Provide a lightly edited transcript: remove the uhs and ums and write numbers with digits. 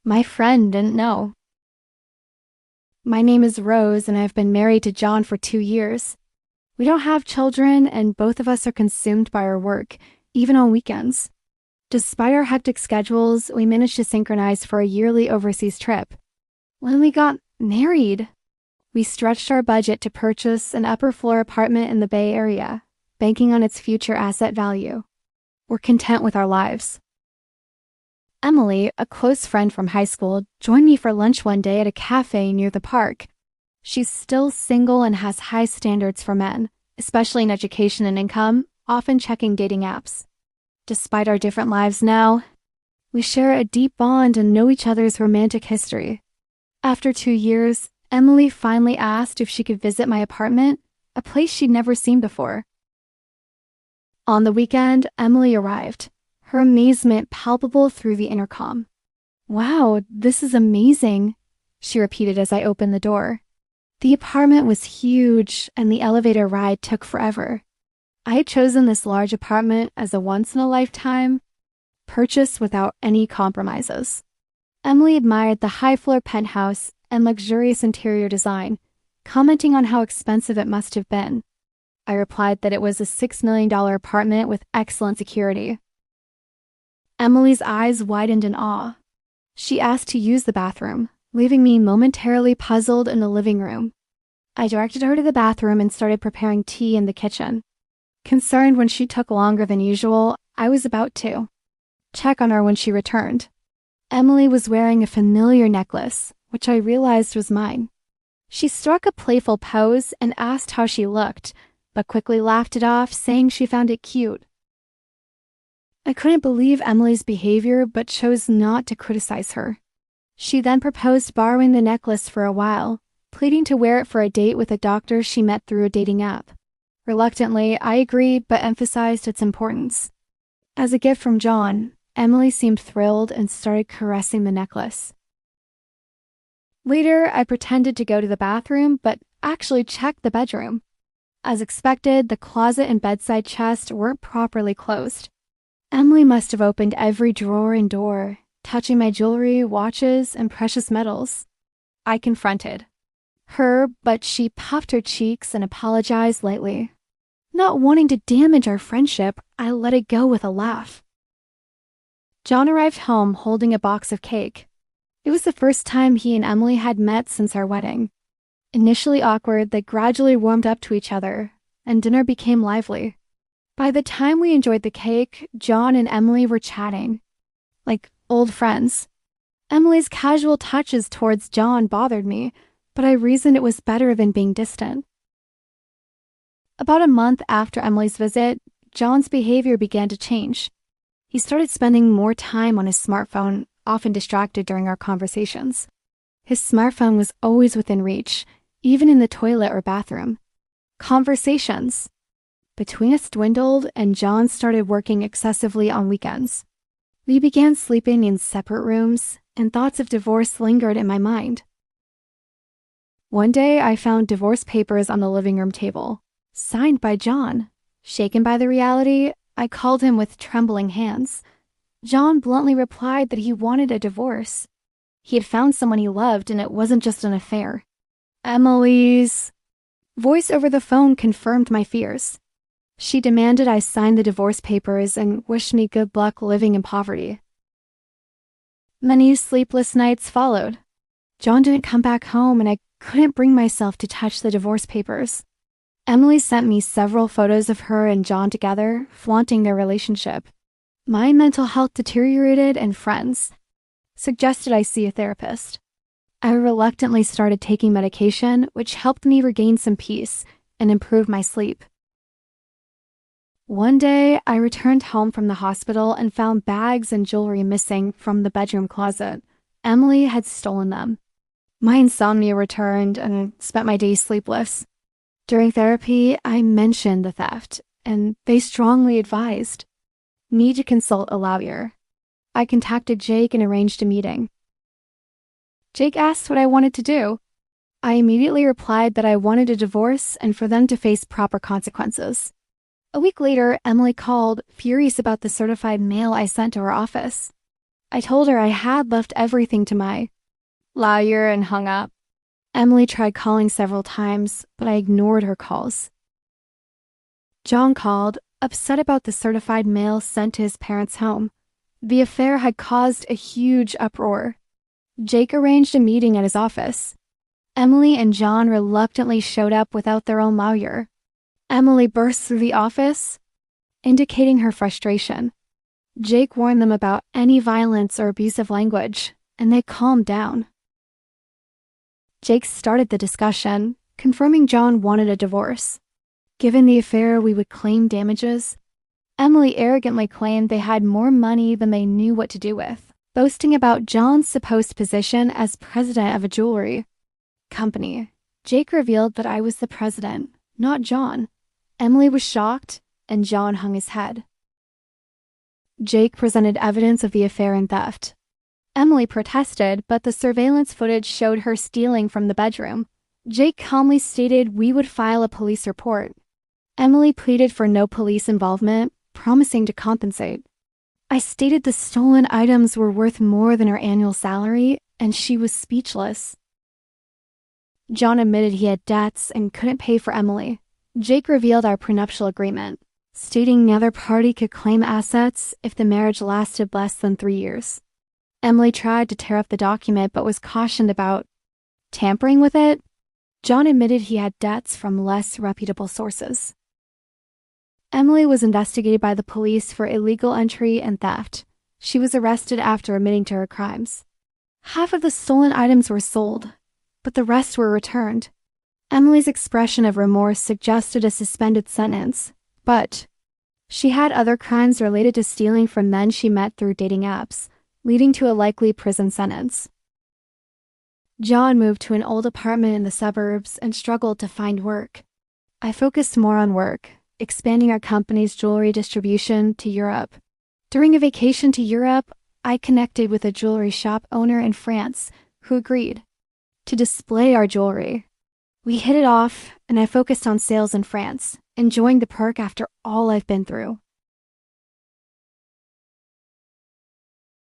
My friend didn't know. My name is Rose, and I've been married to John for 2 years. We don't have children, and both of us are consumed by our work, even on weekends. Despite our hectic schedules, we managed to synchronize for a yearly overseas trip. When we got married, we stretched our budget to purchase an upper floor apartment in the Bay Area, banking on its future asset value. We're content with our lives. Emily, a close friend from high school, joined me for lunch one day at a cafe near the park. She's still single and has high standards for men, especially in education and income, often checking dating apps. Despite our different lives now, we share a deep bond and know each other's romantic history. After 2 years, Emily finally asked if she could visit my apartment, a place she'd never seen before. On the weekend, Emily arrived, her amazement palpable through the intercom. "Wow, this is amazing," she repeated as I opened the door. The apartment was huge, and the elevator ride took forever. I had chosen this large apartment as a once-in-a-lifetime purchase without any compromises. Emily admired the high-floor penthouse and luxurious interior design, commenting on how expensive it must have been. I replied that it was a $6 million apartment with excellent security. Emily's eyes widened in awe. She asked to use the bathroom, leaving me momentarily puzzled in the living room. I directed her to the bathroom and started preparing tea in the kitchen. Concerned when she took longer than usual, I was about to check on her when she returned. Emily was wearing a familiar necklace, which I realized was mine. She struck a playful pose and asked how she looked, but quickly laughed it off, saying she found it cute. I couldn't believe Emily's behavior, but chose not to criticize her. She then proposed borrowing the necklace for a while, pleading to wear it for a date with a doctor she met through a dating app. Reluctantly, I agreed, but emphasized its importance. As a gift from John, Emily seemed thrilled and started caressing the necklace. Later, I pretended to go to the bathroom, but actually checked the bedroom. As expected, the closet and bedside chest weren't properly closed. Emily must have opened every drawer and door, touching my jewelry, watches, and precious metals. I confronted her, but she puffed her cheeks and apologized lightly. Not wanting to damage our friendship, I let it go with a laugh. John arrived home holding a box of cake. It was the first time he and Emily had met since our wedding. Initially awkward, they gradually warmed up to each other, and dinner became lively. By the time we enjoyed the cake, John and Emily were chatting, like old friends. Emily's casual touches towards John bothered me, but I reasoned it was better than being distant. About a month after Emily's visit, John's behavior began to change. He started spending more time on his smartphone, often distracted during our conversations. His smartphone was always within reach, even in the toilet or bathroom. Conversations between us dwindled, and John started working excessively on weekends. We began sleeping in separate rooms, and thoughts of divorce lingered in my mind. One day, I found divorce papers on the living room table, signed by John. Shaken by the reality, I called him with trembling hands. John bluntly replied that he wanted a divorce. He had found someone he loved, and it wasn't just an affair. Emily's voice over the phone confirmed my fears. She demanded I sign the divorce papers and wished me good luck living in poverty. Many sleepless nights followed. John didn't come back home, and I couldn't bring myself to touch the divorce papers. Emily sent me several photos of her and John together, flaunting their relationship. My mental health deteriorated, and friends suggested I see a therapist. I reluctantly started taking medication, which helped me regain some peace and improve my sleep. One day, I returned home from the hospital and found bags and jewelry missing from the bedroom closet. Emily had stolen them. My insomnia returned, and I spent my days sleepless. During therapy, I mentioned the theft, and they strongly advised me to consult a lawyer. I contacted Jake and arranged a meeting. Jake asked what I wanted to do. I immediately replied that I wanted a divorce and for them to face proper consequences. A week later, Emily called, furious about the certified mail I sent to her office. I told her I had left everything to my lawyer and hung up. Emily tried calling several times, but I ignored her calls. John called, upset about the certified mail sent to his parents' home. The affair had caused a huge uproar. Jake arranged a meeting at his office. Emily and John reluctantly showed up without their own lawyer. Emily burst through the office, indicating her frustration. Jake warned them about any violence or abusive language, and they calmed down. Jake started the discussion, confirming John wanted a divorce. Given the affair, we would claim damages. Emily arrogantly claimed they had more money than they knew what to do with, boasting about John's supposed position as president of a jewelry company. Jake revealed that I was the president, not John. Emily was shocked, and John hung his head. Jake presented evidence of the affair and theft. Emily protested, but the surveillance footage showed her stealing from the bedroom. Jake calmly stated we would file a police report. Emily pleaded for no police involvement, promising to compensate. I stated the stolen items were worth more than her annual salary, and she was speechless. John admitted he had debts and couldn't pay for Emily. Jake revealed our prenuptial agreement, stating neither party could claim assets if the marriage lasted less than 3 years. Emily tried to tear up the document but was cautioned about tampering with it. John admitted he had debts from less reputable sources. Emily was investigated by the police for illegal entry and theft. She was arrested after admitting to her crimes. Half of the stolen items were sold, but the rest were returned. Emily's expression of remorse suggested a suspended sentence, but she had other crimes related to stealing from men she met through dating apps, leading to a likely prison sentence. John moved to an old apartment in the suburbs and struggled to find work. I focused more on work, expanding our company's jewelry distribution to Europe. During a vacation to Europe, I connected with a jewelry shop owner in France who agreed to display our jewelry. We hit it off, and I focused on sales in France, enjoying the perk after all I've been through.